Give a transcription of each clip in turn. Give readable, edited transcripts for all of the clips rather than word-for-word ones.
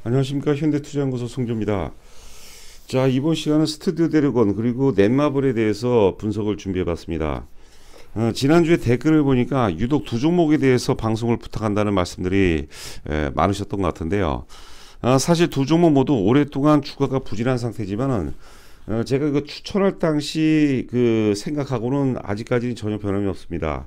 안녕하십니까. 현대투자연구소 송조입니다. 자, 이번 시간은 스튜디오 드래곤 그리고 넷마블에 대해서 분석을 준비해 봤습니다. 지난주에 댓글을 보니까 유독 두 종목에 대해서 방송을 부탁한다는 말씀들이 많으셨던 것 같은데요. 사실 두 종목 모두 오랫동안 주가가 부진한 상태지만은 제가 그 추천할 당시 그 생각하고는 아직까지는 전혀 변함이 없습니다.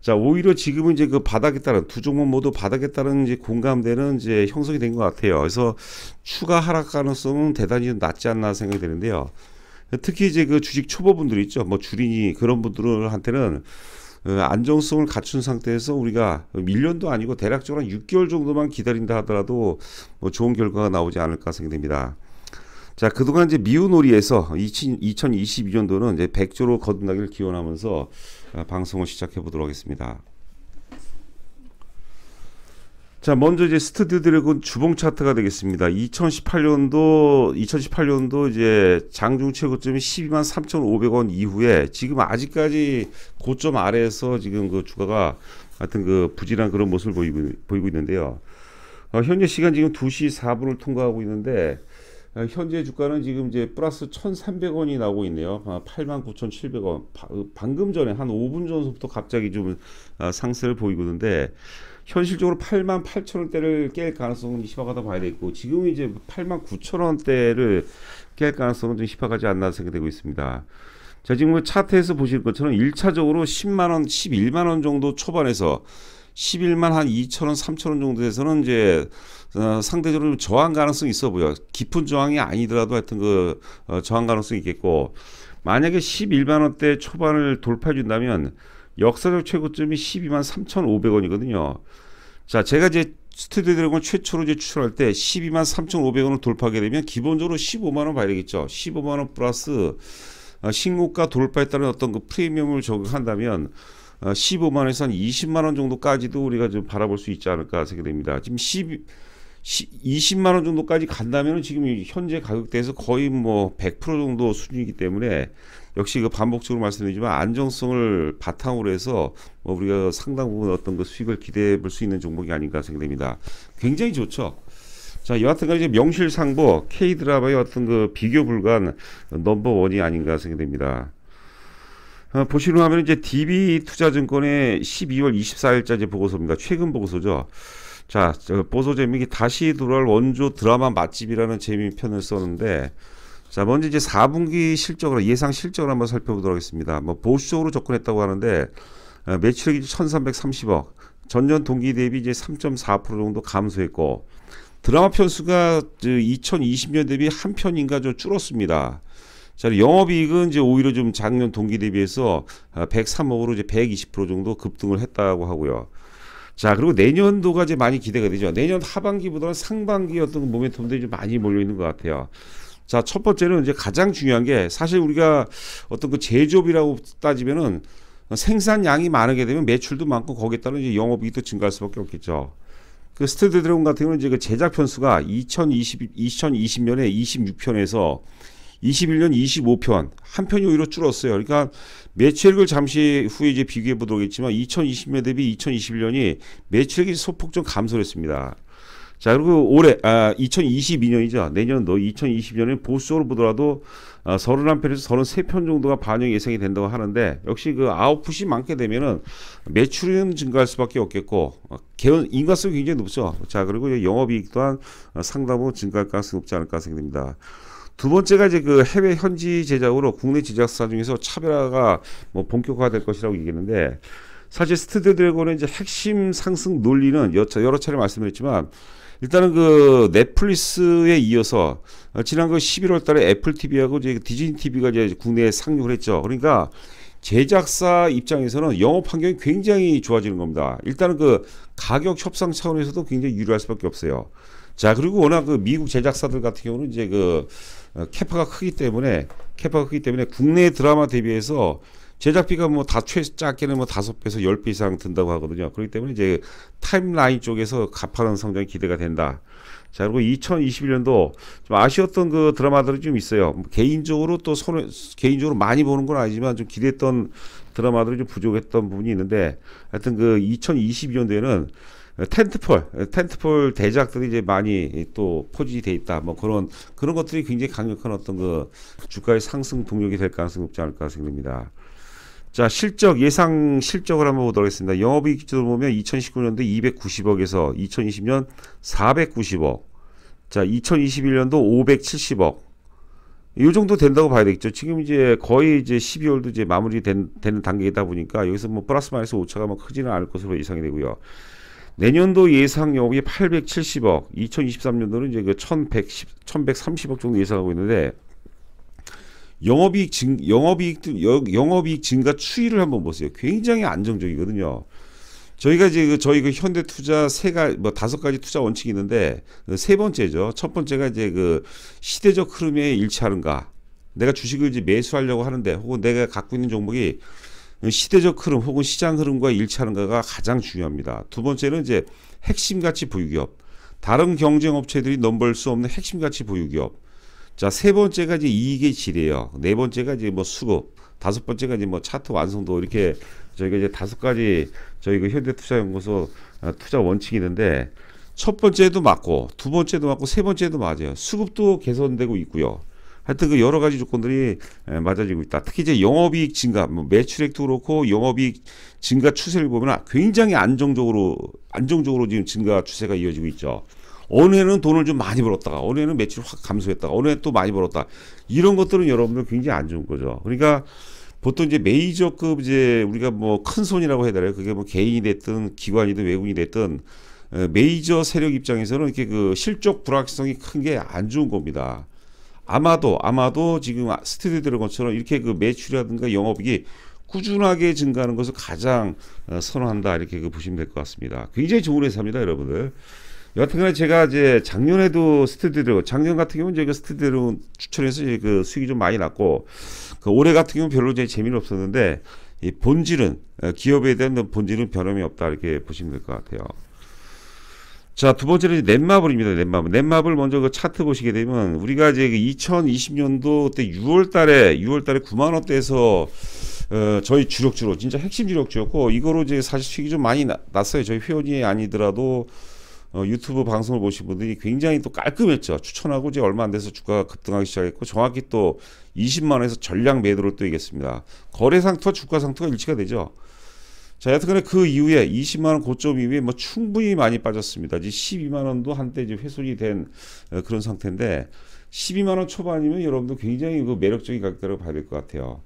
자, 오히려 지금은 이제 그 바닥에 따른 두 종목 모두 바닥에 따른 이제 공감대는 이제 형성이 된 것 같아요. 그래서 추가 하락 가능성은 대단히 낮지 않나 생각이 되는데요. 특히 이제 그 주식 초보분들 있죠. 뭐 주린이 그런 분들한테는 안정성을 갖춘 상태에서 우리가 밀년도 아니고 대략적으로 한 6개월 정도만 기다린다 하더라도 뭐 좋은 결과가 나오지 않을까 생각됩니다. 자, 그동안 이제 미우놀이에서 2022년도는 이제 100조로 거듭나기를 기원하면서 방송을 시작해 보도록 하겠습니다. 자, 먼저 이제 스튜디오 드래곤 주봉 차트가 되겠습니다. 2018년도 이제 장중 최고점이 12만 3,500원 이후에 지금 아직까지 고점 아래에서 지금 그 주가가 하여튼 그 부진한 그런 모습을 보이고 있는데요. 현재 시간 지금 2시 4분을 통과하고 있는데 현재 주가는 지금 이제 플러스 1,300원이 나오고 있네요. 89,700원. 방금 전에 한 5분 전부터 갑자기 좀 상승을 보이고 있는데 현실적으로 88,000원대를 깰 가능성은 희박하다 봐야 되겠고 지금 이제 89,000원대를 깰 가능성은 좀 희박하지 않나 생각되고 있습니다. 자, 지금 차트에서 보실 것처럼 1차적으로 10만원, 11만원 정도 초반에서 11만 한 2천원, 3천원 정도 에서는 이제 상대적으로 저항 가능성이 있어 보여. 깊은 저항이 아니더라도 하여튼 그 저항 가능성이 있겠고, 만약에 11만원대 초반을 돌파해 준다면 역사적 최고점이 12만 3,500원이거든요. 자, 제가 이제 스튜디오 드래곤 최초로 이제 추천할 때 12만 3,500원을 돌파하게 되면 기본적으로 15만원 봐야 되겠죠. 15만원 플러스 신고가 돌파에 따른 어떤 그 프리미엄을 적용한다면 15만원에서 한 20만원 정도까지도 우리가 좀 바라볼 수 있지 않을까 생각됩니다. 지금 20만원 정도까지 간다면 지금 현재 가격대에서 거의 뭐 100% 정도 수준이기 때문에 역시 그 반복적으로 말씀드리지만 안정성을 바탕으로 해서 뭐 우리가 상당 부분 어떤 그 수익을 기대해 볼 수 있는 종목이 아닌가 생각됩니다. 굉장히 좋죠. 자, 여하튼간 이제 명실상부 K드라마의 어떤 그 비교 불가한 넘버원이 아닌가 생각됩니다. 보시는 화면은 이제 DB투자증권의 12월 24일자 보고서입니다. 최근 보고서죠. 자, 보소 제목이 다시 돌아올 원조 드라마 맛집이라는 제목편을 썼는데, 자, 먼저 이제 4분기 실적으로 예상 실적을 한번 살펴보도록 하겠습니다. 뭐 보수적으로 접근했다고 하는데 매출액이 1,330억, 전년 동기 대비 이제 3.4% 정도 감소했고, 드라마 편수가 2020년 대비 한 편인가 좀 줄었습니다. 자, 영업이익은 이제 오히려 좀 작년 동기 대비해서 103억으로 이제 120% 정도 급등을 했다고 하고요. 자, 그리고 내년도가 이제 많이 기대가 되죠. 내년 하반기보다는 상반기 어떤 모멘텀들이 좀 많이 몰려 있는 것 같아요. 자, 첫 번째는 이제 가장 중요한 게 사실 우리가 어떤 그 제조업이라고 따지면은 생산량이 많게 되면 매출도 많고 거기에 따른 이제 영업이익도 증가할 수밖에 없겠죠. 그 스튜디오 드래곤 같은 경우는 이제 그 제작 편수가 2020년에 26편에서 21년 25편, 한 편이 오히려 줄었어요. 그러니까 매출액을 잠시 후에 이제 비교해 보도록 하겠지만 2020년 대비 2021년이 매출액이 소폭 좀 감소를 했습니다. 자, 그리고 올해 2022년이죠. 내년도 2020년에 보수적으로 보더라도 31편에서 33편 정도가 반영 예상이 된다고 하는데 역시 그 아웃풋이 많게 되면은 매출은 증가할 수밖에 없겠고 인가성이 굉장히 높죠. 자, 그리고 영업이익 또한 상당 부분 증가할 가능성이 높지 않을까 생각됩니다. 두 번째가 이제 그 해외 현지 제작으로 국내 제작사 중에서 차별화가 뭐 본격화될 것이라고 얘기했는데 사실 스튜디오 드래곤의 이제 핵심 상승 논리는 여러 차례 말씀드렸지만 일단은 그 넷플릭스에 이어서 지난 그 11월 달에 애플 TV하고 이제 디즈니 TV가 이제 국내에 상륙을 했죠. 그러니까 제작사 입장에서는 영업 환경이 굉장히 좋아지는 겁니다. 일단은 그 가격 협상 차원에서도 굉장히 유리할 수밖에 없어요. 자, 그리고 워낙 그 미국 제작사들 같은 경우는 이제 그 캐파가 크기 때문에 국내 드라마 대비해서 제작비가 뭐 다 작게는 뭐 5배에서 10배 이상 든다고 하거든요. 그렇기 때문에 이제 타임라인 쪽에서 가파른 성장이 기대가 된다. 자, 그리고 2021년도 좀 아쉬웠던 그 드라마들이 좀 있어요. 개인적으로 개인적으로 많이 보는 건 아니지만 좀 기대했던 드라마들이 좀 부족했던 부분이 있는데 하여튼 그 2022년도에는 텐트폴 대작들이 이제 많이 또 포진이 돼 있다. 뭐 그런 것들이 굉장히 강력한 어떤 그 주가의 상승 동력이 될 가능성이 높지 않을까 생각됩니다. 자, 예상 실적을 한번 보도록 하겠습니다. 영업이익 기준으로 보면 2019년도 290억에서 2020년 490억. 자, 2021년도 570억. 이 정도 된다고 봐야 되겠죠. 지금 이제 거의 이제 12월도 이제 되는 단계이다 보니까 여기서 뭐 플러스 마이너스 오차가 뭐 크지는 않을 것으로 예상이 되고요. 내년도 예상 영업이 870억, 2023년도는 이제 그 1130억 정도 예상하고 있는데, 영업이익 증가 추이를 한번 보세요. 굉장히 안정적이거든요. 저희가 이제 저희 그 현대투자 뭐 5가지 투자 원칙이 있는데, 세 번째죠. 첫 번째가 이제 그 시대적 흐름에 일치하는가. 내가 주식을 이제 매수하려고 하는데, 혹은 내가 갖고 있는 종목이 시대적 흐름 혹은 시장 흐름과 일치하는가가 가장 중요합니다. 두 번째는 이제 핵심 가치 보유기업. 다른 경쟁 업체들이 넘볼 수 없는 핵심 가치 보유기업. 자, 세 번째가 이제 이익의 질이에요. 네 번째가 이제 뭐 수급. 다섯 번째가 이제 뭐 차트 완성도. 이렇게 저희가 이제 5가지 저희 그 현대투자연구소 투자 원칙이 있는데, 첫 번째도 맞고 두 번째도 맞고 세 번째도 맞아요. 수급도 개선되고 있고요. 하여튼 그 여러 가지 조건들이 맞아지고 있다. 특히 이제 영업이익 증가, 뭐 매출액도 그렇고 영업이익 증가 추세를 보면 굉장히 안정적으로 지금 증가 추세가 이어지고 있죠. 어느 해는 돈을 좀 많이 벌었다가, 어느 해는 매출이 확 감소했다가, 어느 해 또 많이 벌었다. 이런 것들은 여러분들 굉장히 안 좋은 거죠. 그러니까 보통 이제 메이저급 이제 우리가 뭐 큰 손이라고 해야 되나요? 그게 뭐 개인이 됐든 기관이든 외국인이 됐든 메이저 세력 입장에서는 이렇게 그 실적 불확실성이 큰 게 안 좋은 겁니다. 아마도 지금 스튜디오들 것처럼 이렇게 그 매출이라든가 영업이익이 꾸준하게 증가하는 것을 가장 선호한다, 이렇게 그 보시면 될 것 같습니다. 굉장히 좋은 회사입니다, 여러분들. 여하튼간에 제가 이제 작년에도 작년 같은 경우는 제가 스튜디오를 추천해서 이제 그 수익이 좀 많이 났고, 그 올해 같은 경우는 별로 이제 재미는 없었는데, 이 본질은 기업에 대한 본질은 변함이 없다, 이렇게 보시면 될 것 같아요. 자, 두 번째는 넷마블입니다. 넷마블 먼저 그 차트 보시게 되면, 우리가 이제 2020년도 때 6월달에 9만 원대에서 저희 주력주로 진짜 핵심 주력주였고, 이거로 이제 사실 수익이 좀 많이 났어요. 저희 회원이 아니더라도 유튜브 방송을 보신 분들이 굉장히 또 깔끔했죠. 추천하고 이제 얼마 안 돼서 주가가 급등하기 시작했고, 정확히 또 20만 원에서 전량 매도를 또 이겼습니다. 거래 상투와 주가 상투가 일치가 되죠. 자, 여튼간에 그 이후에 20만 원 고점 이후에 뭐 충분히 많이 빠졌습니다. 이제 12만 원도 한때 이제 훼손이 된 그런 상태인데, 12만 원 초반이면 여러분도 굉장히 그 매력적인 가격대라고 봐야 될 것 같아요.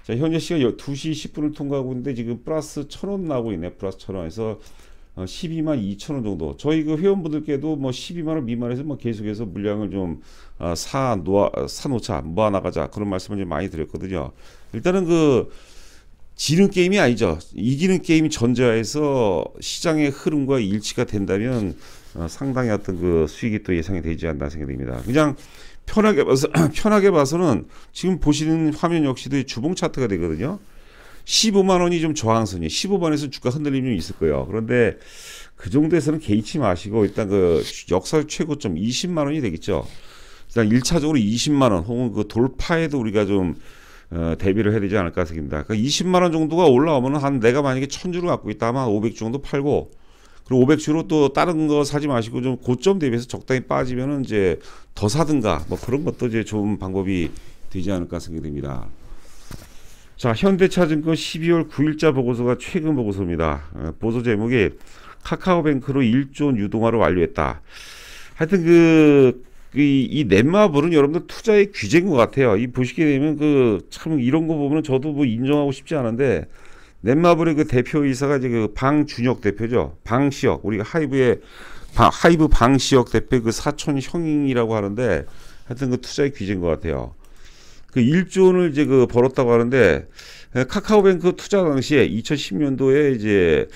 자, 현재 시간 2시 10분을 통과하고 있는데 지금 플러스 1,000원 나오고 있네. 플러스 1,000원에서 12만 2천 원 정도. 저희 그 회원분들께도 뭐 12만 원 미만에서 뭐 계속해서 물량을 좀 사놓자, 모아나가자, 그런 말씀을 좀 많이 드렸거든요. 일단은 그 지는 게임이 아니죠. 이기는 게임이 전제하에서 시장의 흐름과 일치가 된다면 상당히 어떤 그 수익이 또 예상이 되지 않나 생각됩니다. 그냥 편하게 봐서는 지금 보시는 화면 역시도 주봉 차트가 되거든요. 15만 원이 좀 저항선이에요. 15만원에서 주가 흔들림이 좀 있을 거예요. 그런데 그 정도에서는 개의치 마시고 일단 그 역사 최고점 20만 원이 되겠죠. 일단 1차적으로 20만 원 혹은 그 돌파에도 우리가 좀 대비를 해야 되지 않을까 생각합니다. 그러니까 20만 원 정도가 올라오면 한 내가 만약에 1000주를 갖고 있다면 500주 정도 팔고, 그리고 500주로 또 다른 거 사지 마시고 좀 고점 대비해서 적당히 빠지면은 이제 더 사든가 뭐 그런 것도 이제 좋은 방법이 되지 않을까 생각됩니다. 자, 현대차증권 12월 9일자 보고서가 최근 보고서입니다. 보도 제목이 카카오뱅크로 1조 원 유동화를 완료했다. 하여튼 이 넷마블은 여러분들 투자의 귀재인 것 같아요. 이 보시게 되면 참 이런 거 보면 저도 뭐 인정하고 싶지 않은데, 넷마블의 그 대표이사가 이제 그 방준혁 대표죠. 방시혁, 우리가 하이브 방시혁 대표 그 사촌 형이라고 하는데, 하여튼 그 투자의 귀재인 것 같아요. 그 1조 원을 이제 그 벌었다고 하는데, 카카오뱅크 투자 당시에 2010년도에 이제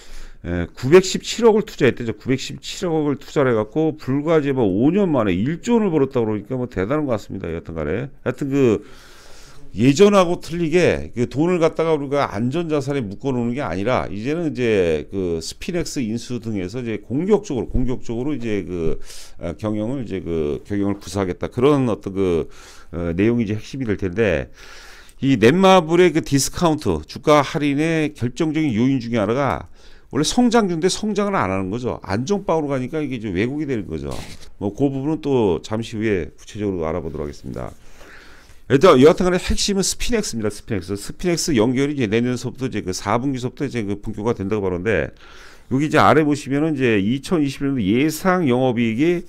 917억을 투자했대죠. 917억을 투자를 해갖고 불과 이제 뭐 5년 만에 1조 원을 벌었다고 그러니까 뭐 대단한 것 같습니다. 여튼간에 하여튼 그 예전하고 틀리게 그 돈을 갖다가 우리가 안전자산에 묶어놓는 게 아니라, 이제는 이제 그 스피넥스 인수 등에서 이제 공격적으로 이제 그 경영을 구사하겠다, 그런 어떤 내용이 이제 핵심이 될 텐데, 이 넷마블의 그 디스카운트 주가 할인의 결정적인 요인 중에 하나가 원래 성장주인데 성장을 안 하는 거죠. 안정빵으로 가니까 이게 좀 왜곡이 되는 거죠. 뭐 그 부분은 또 잠시 후에 구체적으로 알아보도록 하겠습니다. 일단 여하튼간에 핵심은 스피넥스입니다. 스피넥스 연결이 이제 내년서부터 이제 그 4분기서부터 이제 그 본격화 된다고 하는데, 여기 이제 아래 보시면은 이제 2021년도 예상 영업이익이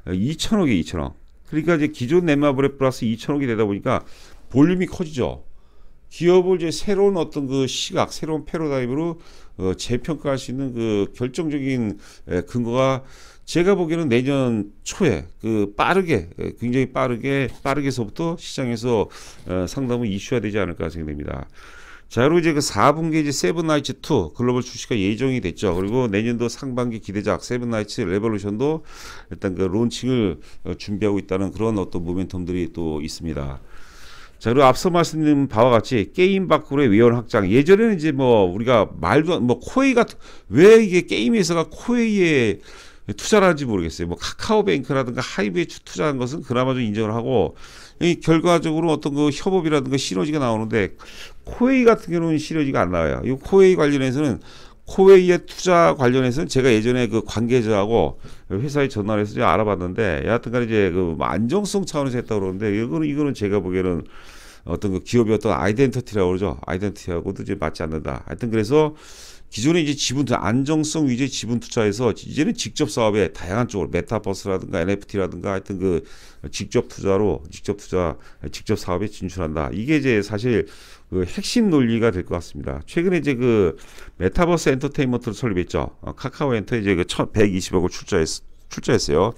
2천억이 2천억. 그러니까 이제 기존 넷마블에 플러스 2천억이 되다 보니까 볼륨이 커지죠. 기업을 이제 새로운 어떤 그 시각, 새로운 패러다임으로 재평가할 수 있는 그 결정적인 근거가 제가 보기에는 내년 초에 그 빠르게, 굉장히 빠르게서부터 시장에서 상당히 이슈화 되지 않을까 생각됩니다. 자, 그리고 이제 그 4분기 이제 세븐나이츠 2 글로벌 출시가 예정이 됐죠. 그리고 내년도 상반기 기대작 세븐나이츠 레볼루션도 일단 그 론칭을 준비하고 있다는 그런 어떤 모멘텀들이 또 있습니다. 자, 그리고 앞서 말씀드린 바와 같이 게임 밖으로의 외연 확장. 예전에는 이제 뭐 우리가 말도 뭐 코웨이 같은, 왜 이게 게임 회사가 코웨이에 투자를 하는지 모르겠어요. 뭐 카카오뱅크라든가 하이브에 투자한 것은 그나마 좀 인정을 하고, 이 결과적으로 어떤 그 협업이라든가 시너지가 나오는데 코웨이 같은 경우는 시너지가 안 나와요. 이 코웨이 관련해서는, 코웨이의 투자 관련해서는 제가 예전에 그 관계자하고 회사에 전화를 해서 알아봤는데, 여하튼간에 이제 그 안정성 차원에서 했다고 그러는데, 이거는 제가 보기에는 어떤 그 기업의 어떤 아이덴티티라고 그러죠. 아이덴티티하고도 이제 맞지 않는다. 하여튼 그래서 기존에 이제 지분 투자, 안정성 위주의 지분 투자에서 이제는 직접 사업에 다양한 쪽으로 메타버스라든가 NFT라든가 하여튼 그 직접 사업에 진출한다. 이게 이제 사실 그 핵심 논리가 될 것 같습니다. 최근에 이제 그 메타버스 엔터테인먼트를 설립했죠. 카카오 엔터에 이제 그 120억을 출자했어요.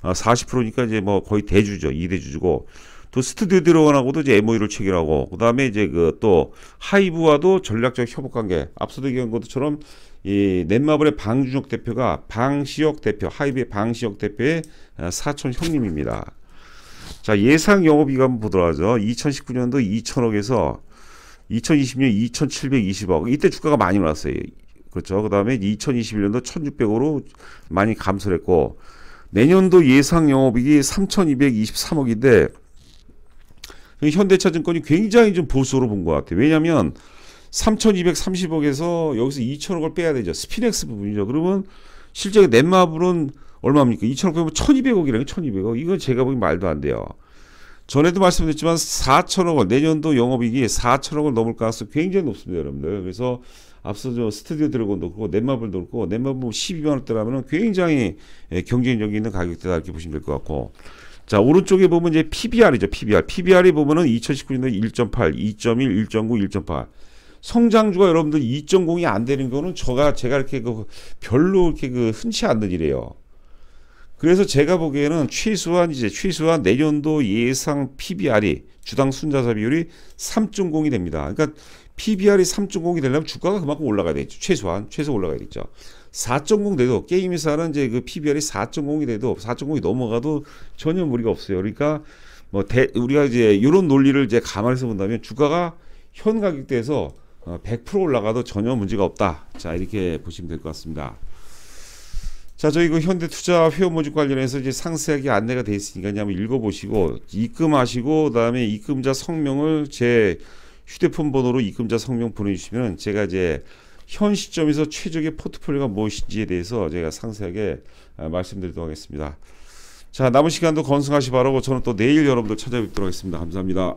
40%니까 이제 뭐 거의 대주죠. 2대주고. 또 스튜디오 드래곤하고도 이제 MOU를 체결하고, 그 다음에 이제 그 또 하이브와도 전략적 협업 관계, 앞서도 얘기한 것처럼 이 넷마블의 방준혁 대표가 하이브의 방시혁 대표의 사촌 형님입니다. 자, 예상 영업이익 한번 보도록 하죠. 2019년도 2천억에서 2020년 2,720억. 이때 주가가 많이 올랐어요. 그렇죠. 그 다음에 2021년도 1,600억으로 많이 감소를 했고, 내년도 예상 영업이익이 3,223억인데, 현대차증권이 굉장히 좀 보수로 본 것 같아요. 왜냐하면 3,230억에서 여기서 2천억을 빼야 되죠. 스피넥스 부분이죠. 그러면 실제 넷마블은 얼마입니까? 2천억 빼면 1,200억이라는 1,200억. 이건 제가 보기엔 말도 안 돼요. 전에도 말씀드렸지만 4천억을, 내년도 영업이익이 4천억을 넘을 가능성이 굉장히 높습니다, 여러분들. 그래서 앞서 저 스튜디오 드래곤도 그렇고 넷마블도 그렇고, 넷마블 12만 원대라면 굉장히 경쟁력 있는 가격대다 이렇게 보시면 될 것 같고. 자, 오른쪽에 보면 이제 PBR이죠. PBR이 보면은 2019년도 1.8, 2.1, 1.9, 1.8. 성장주가 여러분들 2.0이 안 되는 거는 제가 이렇게 그 별로 이렇게 그 흔치 않는 일이에요. 그래서 제가 보기에는 최소한 내년도 예상 PBR이, 주당 순자산 비율이 3.0이 됩니다. 그러니까 PBR이 3.0이 되려면 주가가 그만큼 올라가야 되겠죠. 최소 올라가야 되겠죠. 4.0 돼도, 게임 회사는 이제 그 PBR이 4.0이 돼도, 4.0이 넘어가도 전혀 무리가 없어요. 그러니까 뭐 우리가 이제 이런 논리를 이제 감안해서 본다면 주가가 현 가격대에서 100% 올라가도 전혀 문제가 없다. 자, 이렇게 보시면 될 것 같습니다. 자, 저희 그 현대투자 회원 모집 관련해서 이제 상세하게 안내가 되어 있으니까 한번 읽어보시고 입금하시고, 그다음에 입금자 성명을 제 휴대폰 번호로 입금자 성명 보내주시면 제가 이제 현 시점에서 최적의 포트폴리오가 무엇인지에 대해서 제가 상세하게 말씀드리도록 하겠습니다. 자, 남은 시간도 건승하시 바라고 저는 또 내일 여러분들 찾아뵙도록 하겠습니다. 감사합니다.